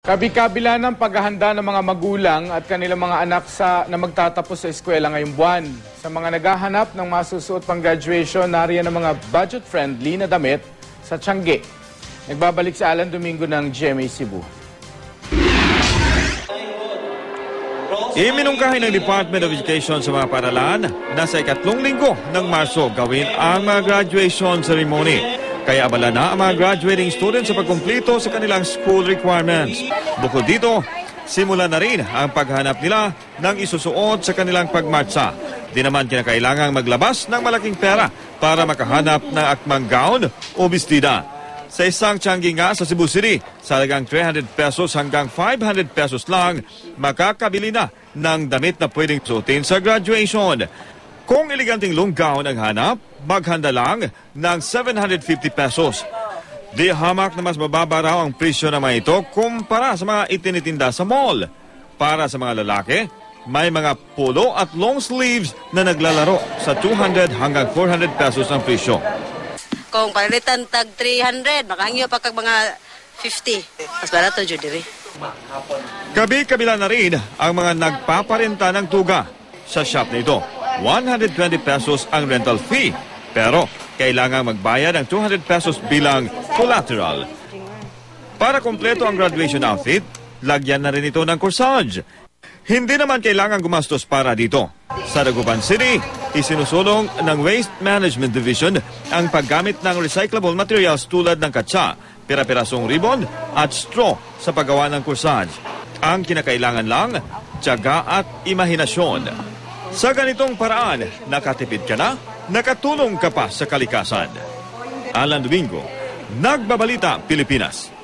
Kabi-kabila ng paghahanda ng mga magulang at kanilang mga anak na magtatapos sa eskwela ngayong buwan. Sa mga naghahanap ng masusuot pang graduation, nariyan ang mga budget-friendly na damit sa Tiangge. Nagbabalik si Alan Domingo ng GMA Cebu. Iminungkahi ng Department of Education sa mga paaralan na sa ikatlong linggo ng Marso gawin ang mga graduation ceremony. Kaya abala na ang mga graduating students sa pagkumpleto sa kanilang school requirements. Bukod dito, simulan na rin ang paghanap nila ng isusuot sa kanilang pagmartsa. Di naman kinakailangang maglabas ng malaking pera para makahanap ng akmang gown o bestida. Sa isang Tiangge nga sa Cebu City, sa halagang 300 pesos hanggang 500 pesos lang, makakabili na ng damit na pwedeng suotin sa graduation. Kung eleganteng long gown ang hanap, maghanda lang ng 750 pesos. Di hamak na mas mababa raw ang presyo ng mga ito kumpara sa mga itinitinda sa mall. Para sa mga lalaki, may mga polo at long sleeves na naglalaro sa 200 hanggang 400 pesos ang presyo. Kung palitan tag 300, makahangyo pa kag mga 50. Mas barato jud diri. Kabi-kabila na rin ang mga nagpaparenta ng tuga. Sa shop na ito, 120 pesos ang rental fee. Pero kailangan magbayad ng 200 pesos bilang collateral. Para kompleto ang graduation outfit, lagyan na rin ito ng corsage. Hindi naman kailangan gumastos para dito. Sa Dagupan City, isinusulong ng Waste Management Division ang paggamit ng recyclable materials tulad ng katsa, pira-pirasong ribbon at straw sa paggawa ng corsage. Ang kinakailangan lang, tiyaga at imahinasyon. Sa ganitong paraan, nakatipid ka na, nakatulong ka pa sa kalikasan. Alan Domingo, Nagbabalita, Pilipinas.